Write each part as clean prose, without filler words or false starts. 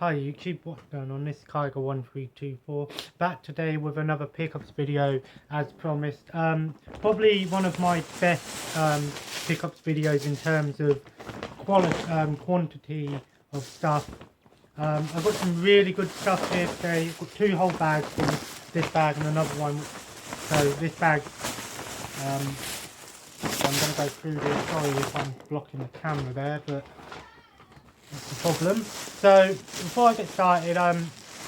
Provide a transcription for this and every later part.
Hi YouTube, what's going on? This is Kiger1324 back today with another pickups video as promised. Probably one of my best pickups videos in terms of quantity of stuff. I've got some really good stuff here today. I've got two whole bags in this bag and another one. So this bag, I'm going to go through this. Sorry if I'm blocking the camera there, but that's the problem. So before I get started, I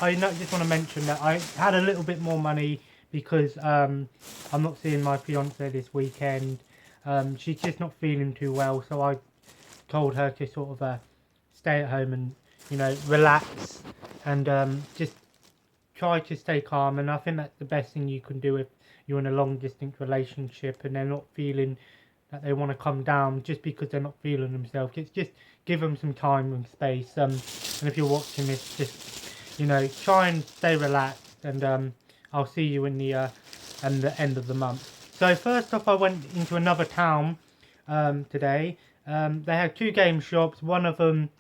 just want to mention that I had a little bit more money because I'm not seeing my fiance this weekend. She's just not feeling too well, so I told her to sort of stay at home and, you know, relax and just try to stay calm. And I think that's the best thing you can do if you're in a long distance relationship and they're not feeling that they want to come down just because they're not feeling themselves. It's just give them some time and space. And if you're watching this, just, you know, try and stay relaxed. And I'll see you in the end of the month. So first off, I went into another town today. They had two game shops. One of them,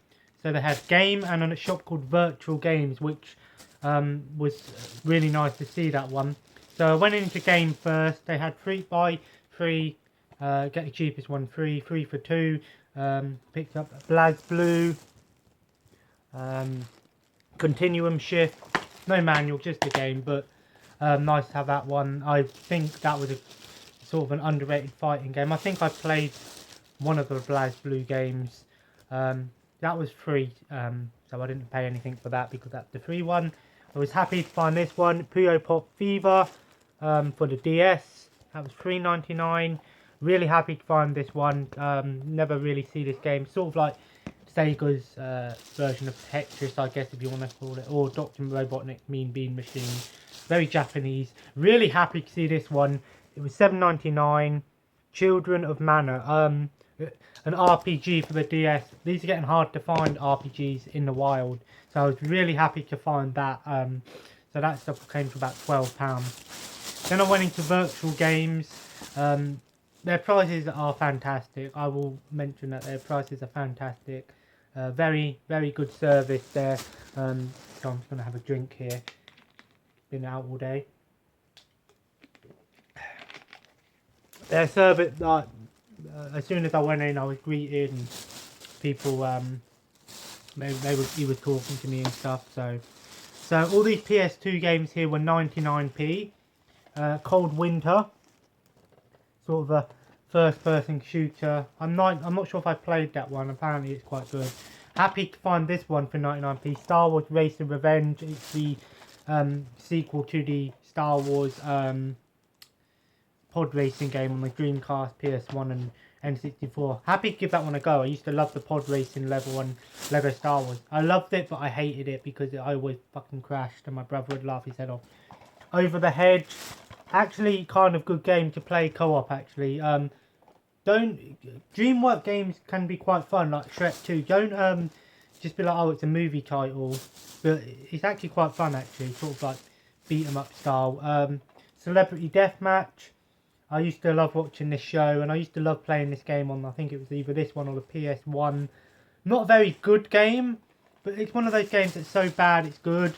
so they had Game and a shop called Virtual Games, which was really nice to see that one. So I went into Game first. They had 3x3. Get the cheapest one free, 3 for 2. Picked up BlazBlue, Continuum Shift, no manual, just a game, but nice to have that one. I think that was a sort of an underrated fighting game. I think I played one of the BlazBlue games. That was free, so I didn't pay anything for that because that's the free one. I was happy to find this one, Puyo Pop Fever, for the DS. That was $3.99. Really happy to find this one. Never really see this game. Sort of like Sega's version of Tetris, I guess, if you want to call it, or Dr. Robotnik's Mean Bean Machine. Very Japanese. Really happy to see this one. It was $7.99. Children of Mana. An RPG for the DS. These are getting hard to find RPGs in the wild, so I was really happy to find that. So that stuff came to about £12. Then I went into Virtual Games. Their prices are fantastic. I will mention that their prices are fantastic. Very, very good service there. So I'm just going to have a drink here. Been out all day. Their service, like, as soon as I went in, I was greeted and people, he was talking to me and stuff. So all these PS2 games here were 99p. Cold Winter. Sort of a first-person shooter. I'm not sure if I played that one. Apparently, it's quite good. Happy to find this one for 99p. Star Wars Race and Revenge. It's the sequel to the Star Wars pod racing game on the Dreamcast, PS1, and N64. Happy to give that one a go. I used to love the pod racing level on Lego Star Wars. I loved it, but I hated it because I always fucking crashed, and my brother would laugh his head off. Over the Hedge. Actually, kind of good game to play co-op. Actually, DreamWorks games can be quite fun, like Shrek 2. Don't just be like, oh, it's a movie title, but it's actually quite fun. Actually, sort of like beat 'em up style. Celebrity Deathmatch. I used to love watching this show, and I used to love playing this game on. I think it was either this one or the PS1. Not a very good game, but it's one of those games that's so bad it's good.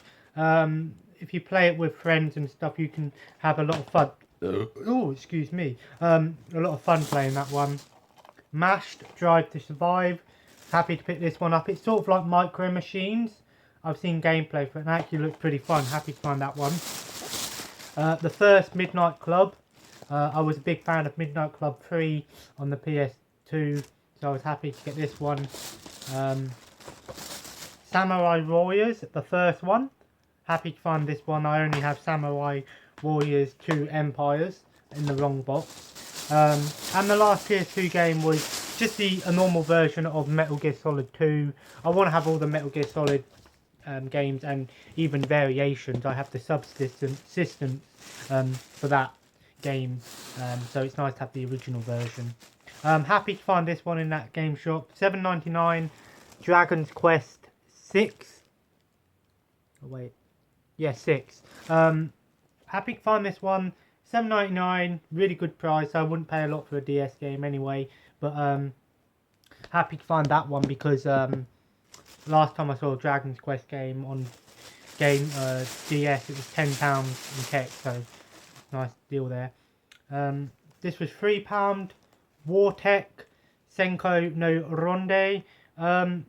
If you play it with friends and stuff, you can have a lot of fun. Oh, excuse me. A lot of fun playing that one. Mashed Drive to Survive. Happy to pick this one up. It's sort of like Micro Machines. I've seen gameplay for it and it actually looks pretty fun. Happy to find that one. The First Midnight Club. I was a big fan of Midnight Club 3 on the PS2, so I was happy to get this one. Samurai Warriors, the first one. Happy to find this one. I only have Samurai Warriors 2 Empires in the wrong box. And the last PS2 game was just a normal version of Metal Gear Solid 2. I want to have all the Metal Gear Solid games and even variations. I have the subsistence for that game. So it's nice to have the original version. Happy to find this one in that game shop. $7.99. Dragon's Quest 6. Oh, wait. Yeah, 6. Happy to find this one. $7.99. Really good price. I wouldn't pay a lot for a DS game anyway. But happy to find that one because last time I saw a Dragon's Quest game on DS, it was £10 in tech, so nice deal there. This was £3. Wartech Senko no Ronde, a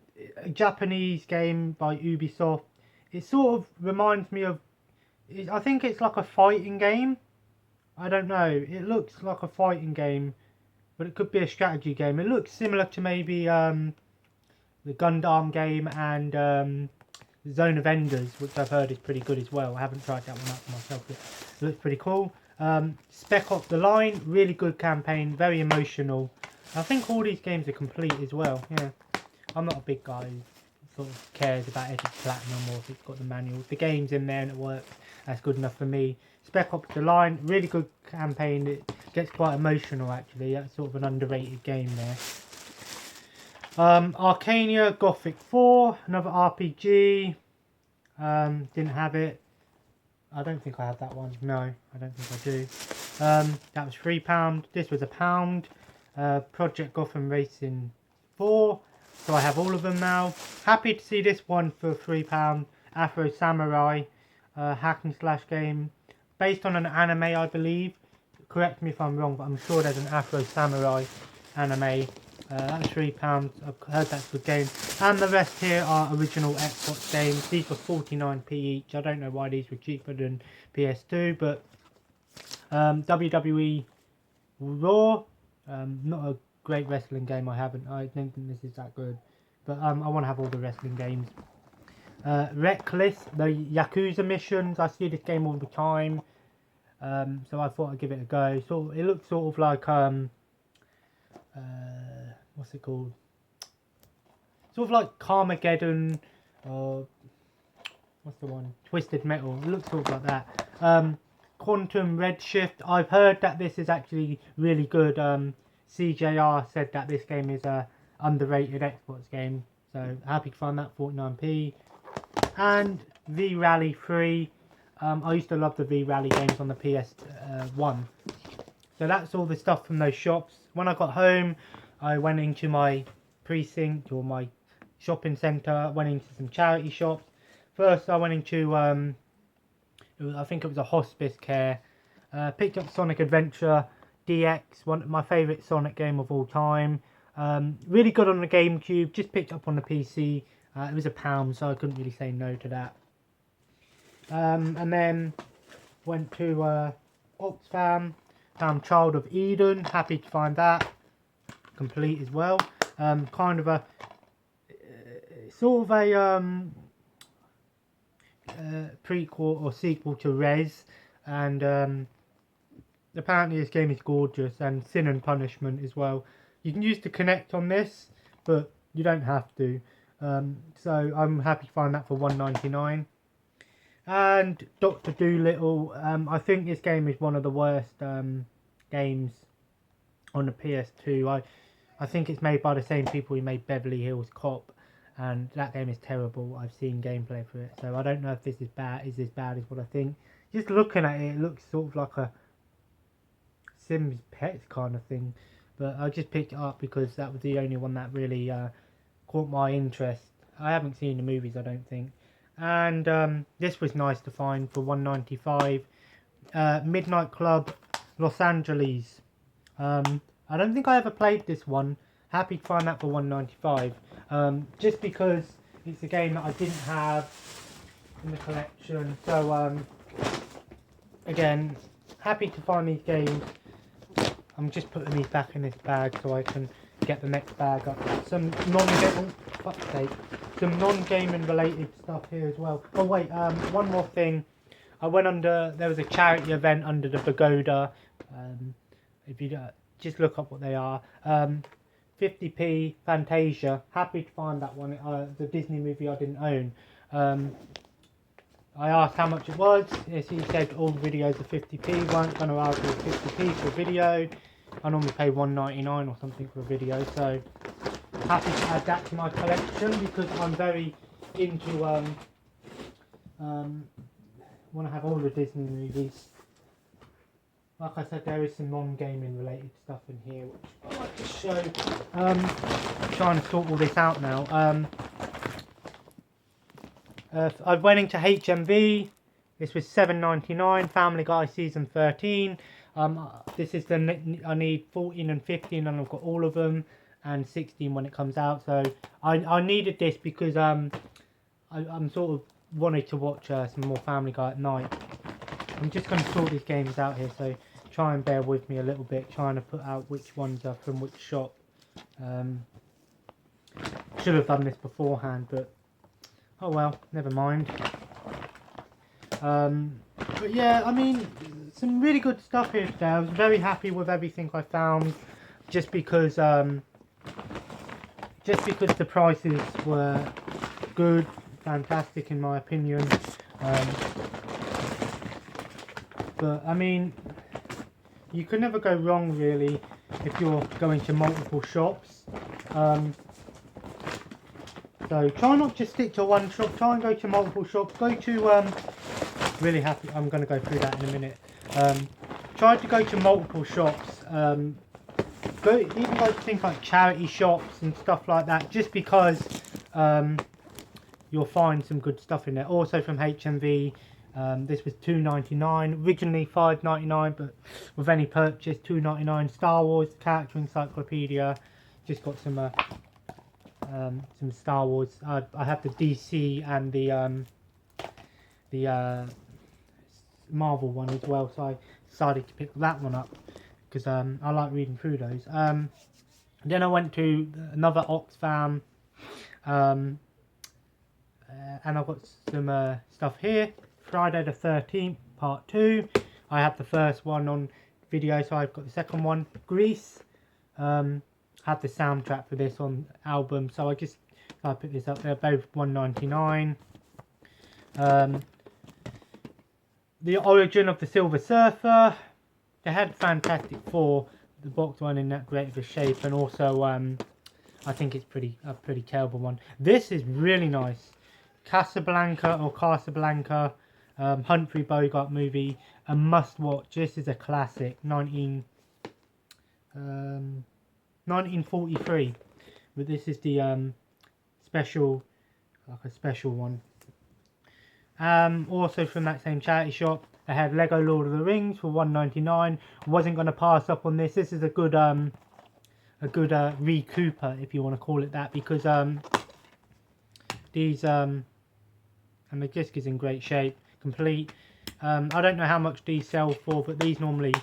Japanese game by Ubisoft. It sort of reminds me of, I think it's like a fighting game. I don't know, it looks like a fighting game, but it could be a strategy game. It looks similar to maybe the Gundam game and Zone of Enders, which I've heard is pretty good as well. I haven't tried that one out for myself, but it looks pretty cool. Spec Ops The Line, really good campaign, very emotional. I think all these games are complete as well. Yeah, I'm not a big guy who sort of cares about if it's platinum or if it's got the manual. If the game's in there and it works, that's good enough for me. Spec Ops The Line, really good campaign. It gets quite emotional actually. That's sort of an underrated game there. Arcania Gothic 4, another RPG. Didn't have it. I don't think I have that one. No, I don't think I do. That was £3. This was £1. Project Gotham Racing 4. So I have all of them now. Happy to see this one for £3. Afro Samurai hack and slash game. Based on an anime, I believe. Correct me if I'm wrong, but I'm sure there's an Afro Samurai anime. That's £3. I've heard that's a good game. And the rest here are original Xbox games. These were 49p each. I don't know why these were cheaper than PS2, but WWE Raw, not a great wrestling game. I don't think this is that good, but I want to have all the wrestling games. Reckless, the Yakuza missions. I see this game all the time, so I thought I'd give it a go. So it looks sort of like what's it called? Sort of like Carmageddon, or what's the one? Twisted Metal. It looks sort of like that. Quantum Redshift. I've heard that this is actually really good. CJR said that this game is a underrated Xbox game. So happy to find that 49p. And V-Rally 3. I used to love the V-Rally games on the PS1. So that's all the stuff from those shops. When I got home, I went into my precinct or my shopping centre, went into some charity shops. First I went into, I think it was a hospice care, picked up Sonic Adventure DX, one of my favourite Sonic game of all time. Really good on the GameCube, just picked up on the PC. It was £1, so I couldn't really say no to that. And then went to Oxfam, found Child of Eden, happy to find that complete as well. Kind of a sort of a prequel or sequel to Rez, and apparently this game is gorgeous, and Sin and Punishment as well. You can use the Connect on this, but you don't have to. So I'm happy to find that for £1.99. And Dr. Dolittle, I think this game is one of the worst games on the PS2. I think it's made by the same people who made Beverly Hills Cop, and that game is terrible. I've seen gameplay for it, so I don't know if this is bad. Is as bad as what I think? Just looking at it, it looks sort of like a Sims Pets kind of thing. But I just picked it up because that was the only one that really caught my interest. I haven't seen the movies, I don't think. And this was nice to find for £1.95. Midnight Club Los Angeles. I don't think I ever played this one. Happy to find that for £1.95. Just because it's a game that I didn't have in the collection. So again, happy to find these games. I'm just putting these back in this bag so I can get the next bag up. Some non-gaming related stuff here as well. Oh wait, one more thing. I went under, there was a charity event under the Pagoda. If you just look up what they are. 50p Fantasia. Happy to find that one. The Disney movie I didn't own. I asked how much it was. Yes, he said all the videos are 50p. Weren't going to argue with 50p for a video. I normally pay $1.99 or something for a video. So happy to add that to my collection because I'm very into want to have all the Disney movies. Like I said, there is some non-gaming related stuff in here which I like to show. I'm trying to sort all this out now. I went into HMV. This was $7.99. Family Guy season 13. This is I need 14 and 15, and I've got all of them, and 16 when it comes out. So I needed this because I'm sort of wanted to watch some more Family Guy at night. I'm just going to sort these games out here, so try and bear with me a little bit, trying to put out which ones are from which shop. Should have done this beforehand, but oh well, never mind. But yeah, I mean, some really good stuff here today. I was very happy with everything I found, just because the prices were good, fantastic in my opinion. But I mean, you can never go wrong really if you're going to multiple shops. So try not to stick to one shop, try and go to multiple shops. Go to, really happy, I'm going to go through that in a minute. Try to go to multiple shops. Even go to things like charity shops and stuff like that, just because you'll find some good stuff in there. Also from HMV, this was $2.99, originally $5.99, but with any purchase $2.99. Star Wars character encyclopedia, just got some Star Wars. I have the DC and the Marvel one as well, so I decided to pick that one up because I like reading through those. Then I went to another Oxfam, and I've got some stuff here. Friday the 13th, part 2. I have the first one on video, so I've got the second one. Grease. Had the soundtrack for this on album, so I put this up there. Both $1.99. The Origin of the Silver Surfer. They had Fantastic Four, the box one in that great of a shape, and also I think it's a pretty terrible one. This is really nice. Casablanca, Humphrey Bogart movie, a must watch. This is a classic, 1943, but this is the special one. Also from that same charity shop, they had Lego Lord of the Rings for $1.99. Wasn't going to pass up on this. This is a good recouper, if you want to call it that, because these and the disc is in great shape, complete. I don't know how much these sell for, but these normally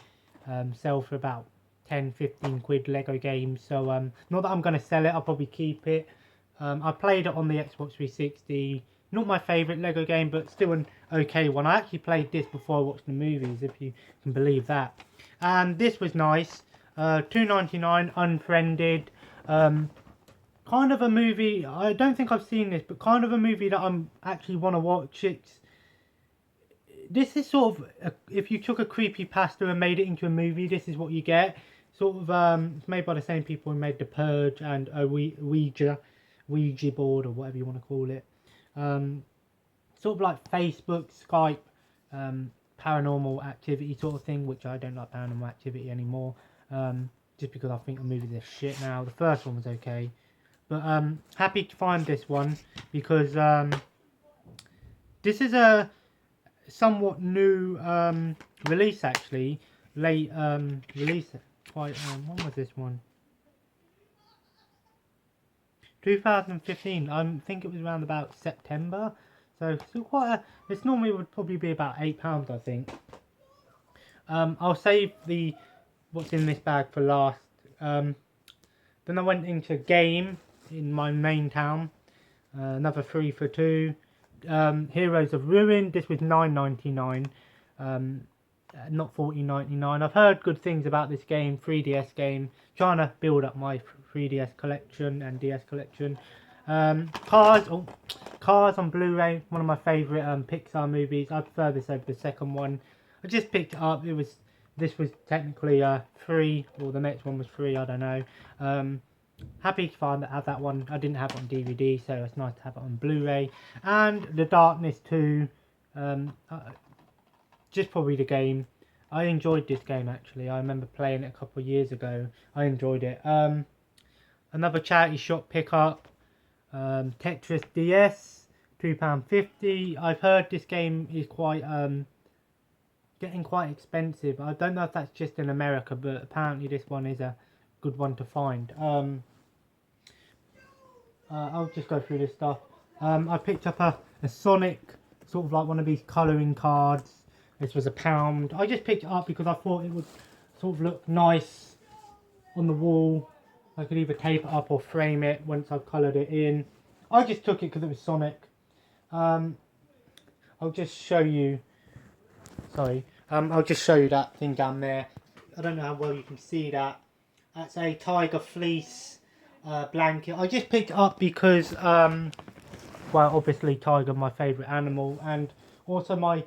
sell for about 10-15 quid, Lego games. So not that I'm going to sell it, I'll probably keep it. I played it on the Xbox 360. Not my favourite Lego game, but still an okay one. I actually played this before I watched the movies, if you can believe that. And this was nice. $2.99, Unfriended. Kind of a movie, I don't think I've seen this, but kind of a movie that I'm actually want to watch. This is sort of, if you took a creepypasta and made it into a movie, this is what you get. Sort of, it's made by the same people who made The Purge and Ouija board, or whatever you want to call it. Sort of like Facebook, Skype, paranormal activity sort of thing, which I don't like paranormal activity anymore. Just because I think the movies are shit now. The first one was okay. But happy to find this one, because this is a somewhat new release actually. Late release. Quite when was this one? 2015. I think it was around about September. So still quite a. This normally would probably be about £8, I think. I'll save what's in this bag for last. Then I went into Game in my main town. Another 3 for 2. Heroes of Ruin. This was $9.99. Not $14.99. I've heard good things about this game, 3DS game. Trying to build up my 3DS collection and DS collection. Cars on Blu-ray. One of my favourite Pixar movies. I prefer this over the second one. I just picked it up. This was technically free, or the next one was free. I don't know. Happy to have that one. I didn't have it on DVD, so it's nice to have it on Blu-ray. And The Darkness 2. Just probably the game. I enjoyed this game actually. I remember playing it a couple of years ago. I enjoyed it. Another charity shop pickup. Tetris DS, £2.50. I've heard this game is quite getting quite expensive. I don't know if that's just in America, but apparently this one is a good one to find. I'll just go through this stuff. I picked up a Sonic, sort of like one of these colouring cards. This was £1. I just picked it up because I thought it would sort of look nice on the wall. I could either tape it up or frame it once I've coloured it in. I just took it because it was Sonic. I'll just show you. Sorry. I'll just show you that thing down there. I don't know how well you can see that. That's a tiger fleece blanket. I just picked it up because, well, obviously tiger, my favourite animal, and also my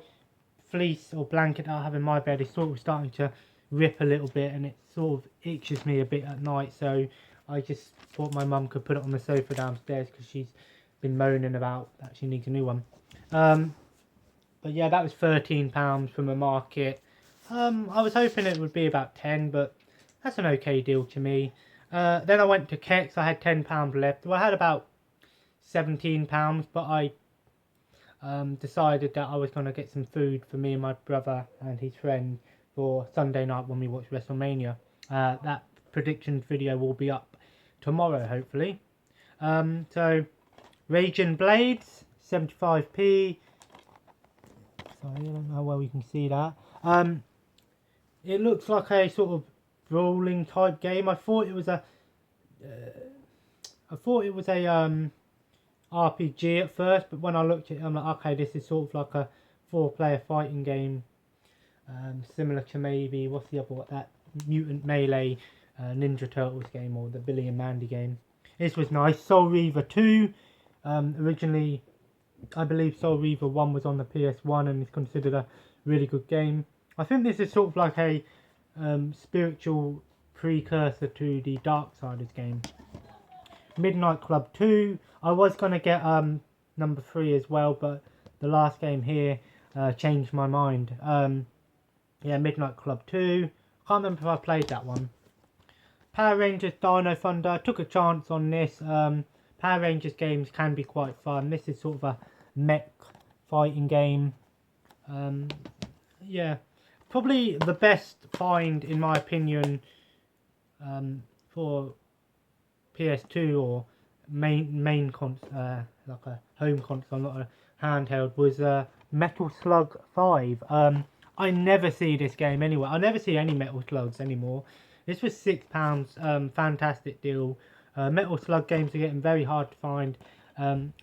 fleece or blanket that I have in my bed is sort of starting to rip a little bit, and it sort of itches me a bit at night. So I just thought my mum could put it on the sofa downstairs because she's been moaning about that she needs a new one. But yeah, that was £13 from a market. I was hoping it would be about 10, but that's an okay deal to me. Then I went to Kex. I had £10 left. Well, I had about £17, but I decided that I was going to get some food for me and my brother and his friend for Sunday night when we watch WrestleMania. That predictions video will be up tomorrow, hopefully. So, Raging Blades, 75p. Sorry, I don't know how well you can see that. It looks like a sort of brawling type game. I thought it was a RPG at first, but when I looked at it, I'm like, okay, this is sort of like a 4-player fighting game, similar to maybe what's the other one, that Mutant Melee Ninja Turtles game, or the Billy and Mandy game. This was nice. Soul Reaver 2. Originally, I believe Soul Reaver 1 was on the PS1 and is considered a really good game. I think this is sort of like a spiritual precursor to the Darksiders game. Midnight Club 2. I was going to get number 3 as well, but the last game here changed my mind. Yeah, Midnight Club 2. Can't remember if I played that one. Power Rangers Dino Thunder. I took a chance on this. Power Rangers games can be quite fun. This is sort of a mech fighting game. Yeah, probably the best find in my opinion for PS2 or main console, like a home console, not a handheld, was Metal Slug 5. I never see this game anywhere. I never see any Metal Slugs anymore. This was £6. Fantastic deal. Metal Slug games are getting very hard to find.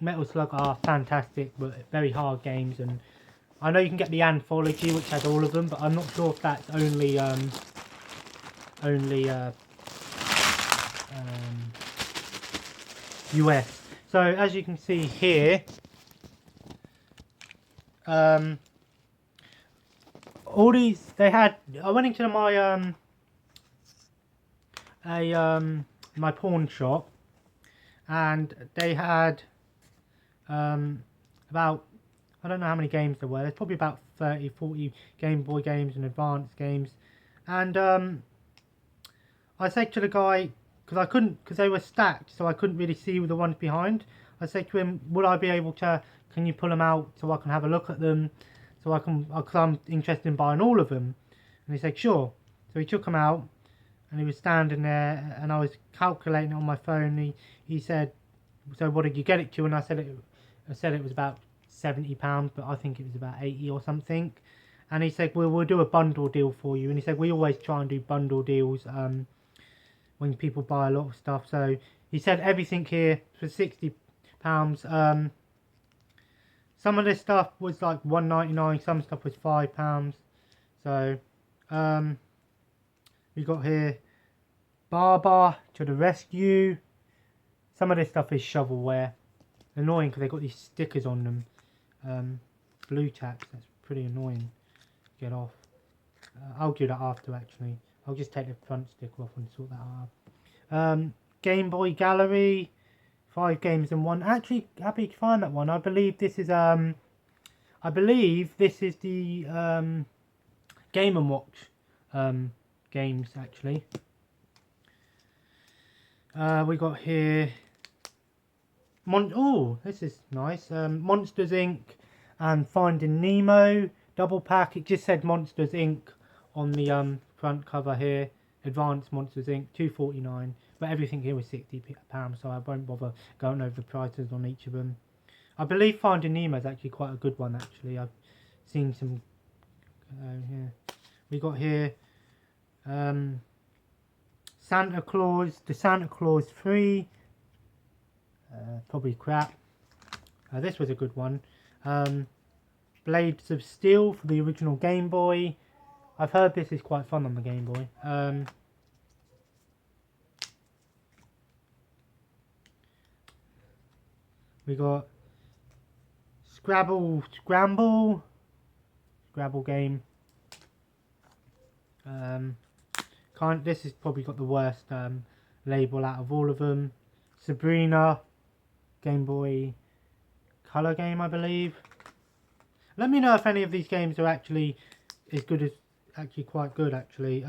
Metal Slug are fantastic, but very hard games, and I know you can get the anthology, which has all of them, but I'm not sure if that's only US. So as you can see here, all these they had. I went into my my pawn shop, and they had about, I don't know how many games there were. There's probably about 30, 40 Game Boy games and advanced games. And I said to the guy, because they were stacked, so I couldn't really see the ones behind. I said to him, would I be able to, can you pull them out so I can have a look at them, so I can, because I'm interested in buying all of them. And he said, sure. So he took them out, and he was standing there, and I was calculating on my phone. He said, so what did you get it to? And I said it was about £70, but I think it was about 80 or something. And he said, well, we'll do a bundle deal for you. And he said, we always try and do bundle deals when people buy a lot of stuff. So he said everything here for £60. Some of this stuff was like $1.99, some stuff was £5. So we got here Barber to the rescue. Some of this stuff is shovelware. Annoying because they got these stickers on them. Blue tacks, that's pretty annoying. Get off. I'll do that after actually. I'll just take the front sticker off and sort that out. Game Boy Gallery, 5 games in one. Actually, happy to find that one. I believe this is the Game & Watch games actually. We got here Oh, this is nice. Monsters Inc. and Finding Nemo double pack. It just said Monsters Inc. on the front cover here. Advanced Monsters Inc. $2.49, but everything here was £60, so I won't bother going over the prices on each of them. I believe Finding Nemo is actually quite a good one. Actually, I've seen some. Here we got here. Santa Claus, the Santa Claus 3. Probably crap. This was a good one. Blades of Steel for the original Game Boy. I've heard this is quite fun on the Game Boy. We got Scrabble game. This has probably got the worst label out of all of them. Sabrina, Game Boy Color game, I believe. Let me know if any of these games are actually as good as, actually quite good actually.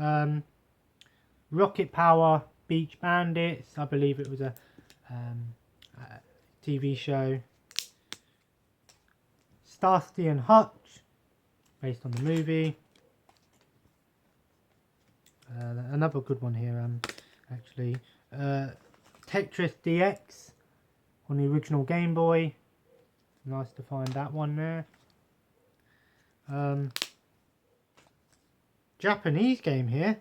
Rocket Power, Beach Bandits, I believe it was a TV show. Starsky and Hutch, based on the movie. Another good one here, actually. Tetris DX on the original Game Boy. Nice to find that one there. Japanese game here.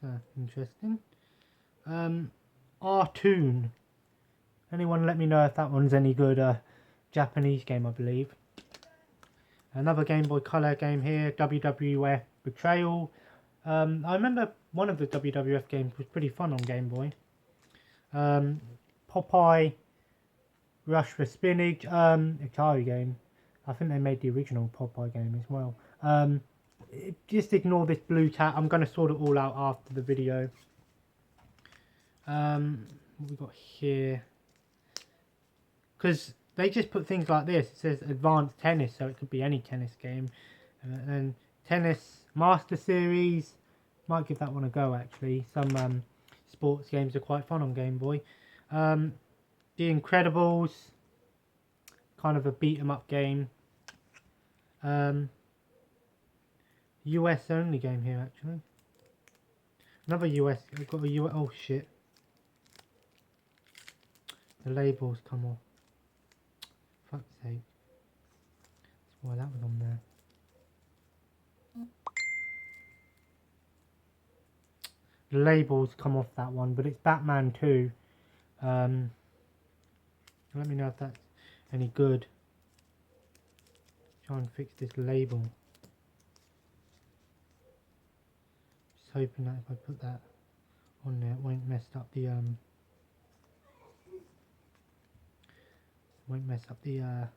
So interesting. Artoon. Anyone let me know if that one's any good? Japanese game, I believe. Another Game Boy Color game here. WWF Betrayal. I remember one of the WWF games was pretty fun on Game Boy. Popeye Rush for Spinach. Atari game. I think they made the original Popeye game as well. Just ignore this blue tat. I'm going to sort it all out after the video. What we got here? Because they just put things like this. It says Advanced Tennis, so it could be any tennis game. And Tennis Master Series. Might give that one a go actually. Some sports games are quite fun on Game Boy. The Incredibles. Kind of a beat 'em up game. US only game here actually. Another US. I've got a US. Oh shit. The labels come off. Fuck's sake. That's why that was on there. The labels come off that one, but it's Batman 2. Let me know if that's any good. Try and fix this label. Just hoping that if I put that on there, it won't mess up the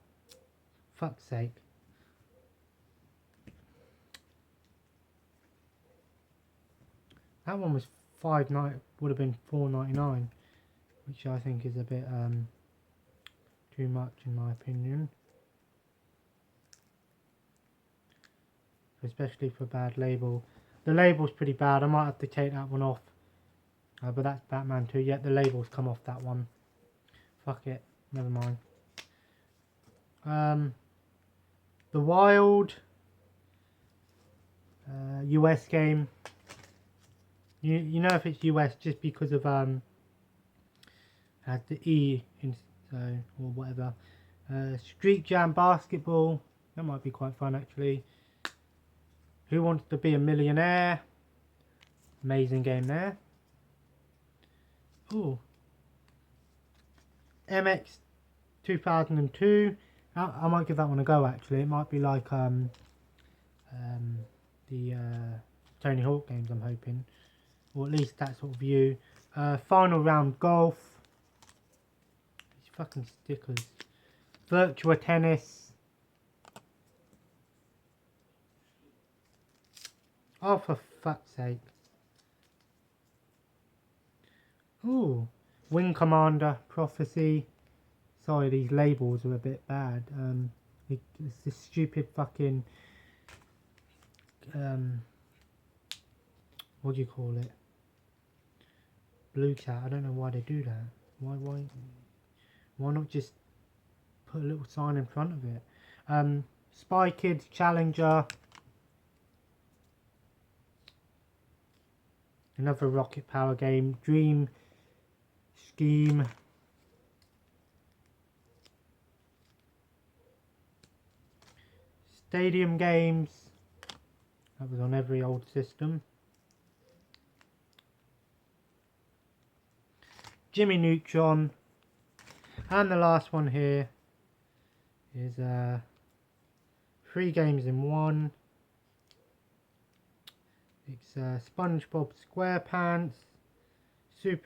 fuck's sake. That one was would have been $4.99, which I think is a bit too much in my opinion, especially for a bad label. The label's pretty bad. I might have to take that one off. But that's Batman 2. Yet the labels come off that one. Fuck it. Never mind. The Wild US game. You know if it's US just because of has the E in, so, or whatever. Street Jam Basketball. That might be quite fun actually. Who Wants to Be a Millionaire? Amazing game there. Ooh. MX 2002. I might give that one a go actually. It might be like the Tony Hawk games, I'm hoping, or at least that sort of view. Final Round Golf. These fucking stickers. Virtua Tennis. Oh, for fuck's sake. Ooh. Wing Commander Prophecy. Sorry, these labels are a bit bad. It's this stupid fucking what do you call it? blue cat. I don't know why they do that. Why not just put a little sign in front of it? Spy Kids Challenger. Another rocket power game. Dream Scheme. Stadium Games. That was on every old system. Jimmy Neutron. And the last one here is 3 games in one. It's SpongeBob SquarePants, two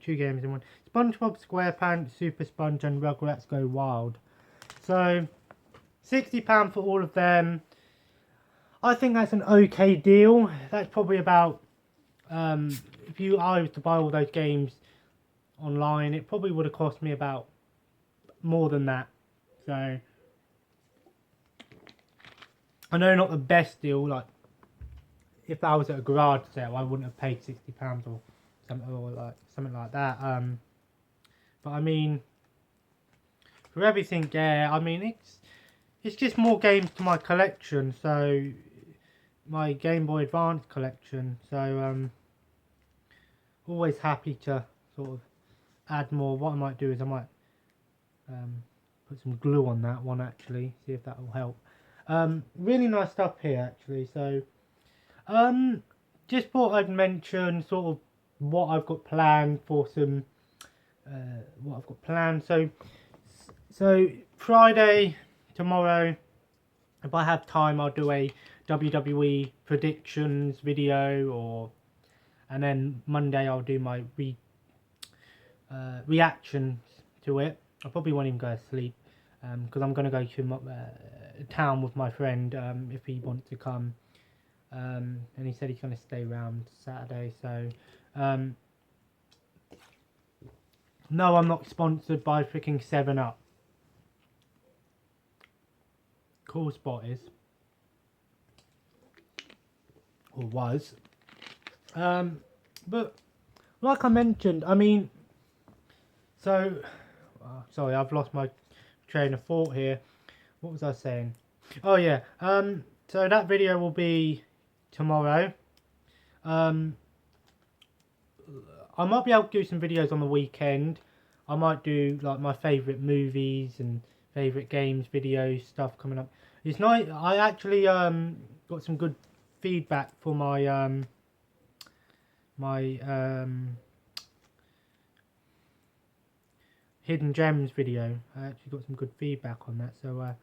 games in one. SpongeBob SquarePants, Super Sponge, and Rugrats Go Wild. So £60 for all of them. I think that's an okay deal. That's probably about if I was to buy all those games online, it probably would have cost me about more than that. So I know not the best deal. Like if I was at a garage sale, I wouldn't have paid £60 or something like that. But I mean, for everything, yeah. I mean, it's just more games to my collection. So my Game Boy Advance collection. So always happy to sort of add more. What I might do is I might put some glue on that one actually, see if that will help. Really nice stuff here actually. So just thought I'd mention sort of what I've got planned for some so Friday, tomorrow, if I have time, I'll do a WWE predictions video, and then Monday I'll do my reactions to it. I probably won't even go to sleep because I'm going to go to town with my friend if he wants to come, and he said he's going to stay around Saturday. So no, I'm not sponsored by freaking 7up. Cool Spot is, or was, but like I mentioned, I mean, so sorry, I've lost my train of thought here. What was I saying? Oh yeah, so that video will be tomorrow. I might be able to do some videos on the weekend. I might do like my favourite movies and favourite games videos stuff coming up. It's nice. I actually got some good feedback for my Hidden Gems video. I actually got some good feedback on that. So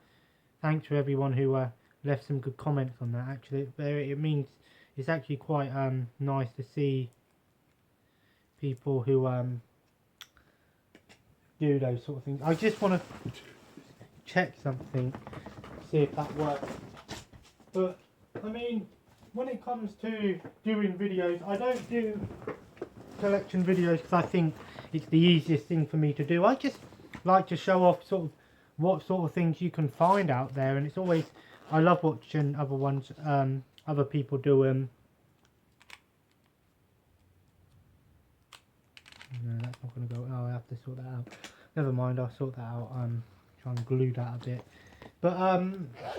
thanks for everyone who left some good comments on that. Actually, it means it's actually quite nice to see people who do those sort of things. I just want to check something, see if that works. But I mean, when it comes to doing videos, I don't do collection videos because I think it's the easiest thing for me to do. I just like to show off sort of what sort of things you can find out there, and it's always, I love watching other people do them. No, that's not going to go. Oh, I have to sort that out. Never mind, I'll sort that out. Try and glue that a bit. But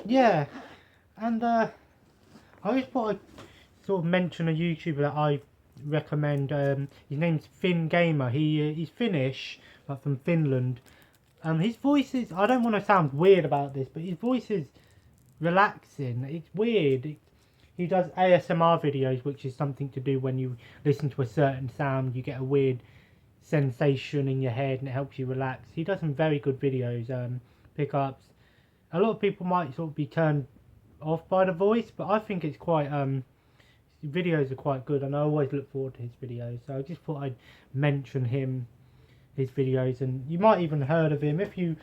yeah, and I just thought I'd sort of mention a YouTuber that I recommend. His name's Finn Gamer. He's Finnish, like from Finland. His voice is, I don't want to sound weird about this, but his voice is relaxing. It's weird. He does ASMR videos, which is something to do when you listen to a certain sound, you get a weird sensation in your head and it helps you relax. He does some very good videos, pickups. A lot of people might sort of be turned off by the voice, but I think it's quite his videos are quite good, and I always look forward to his videos. So I just thought I'd mention his videos, and you might even heard of him if you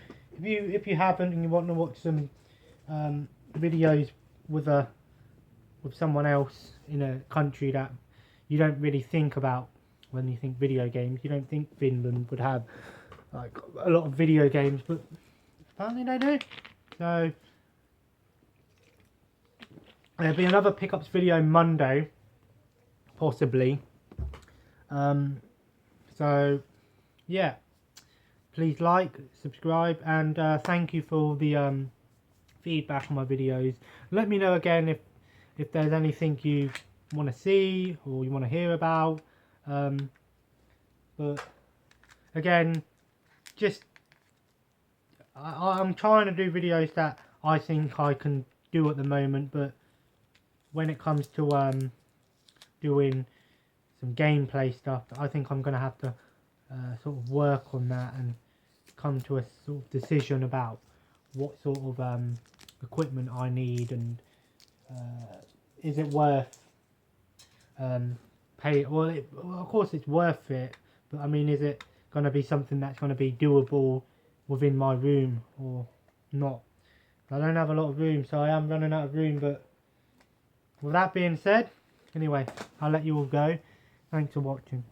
haven't and you want to watch some videos with someone else in a country that you don't really think about when you think video games. You don't think Finland would have like a lot of video games, but apparently they do. So there'll be another pickups video Monday, possibly. So yeah, please like, subscribe, and thank you for the feedback on my videos. Let me know again if there's anything you want to see or you want to hear about. But again, just I'm trying to do videos that I think I can do at the moment, but when it comes to doing some gameplay stuff, I think I'm gonna have to sort of work on that and come to a sort of decision about what sort of equipment I need, and is it worth pay? Well, of course it's worth it, but I mean, is it going to be something that's going to be doable within my room or not? I don't have a lot of room, so I am running out of room. But with that being said, anyway, I'll let you all go. Thanks for watching.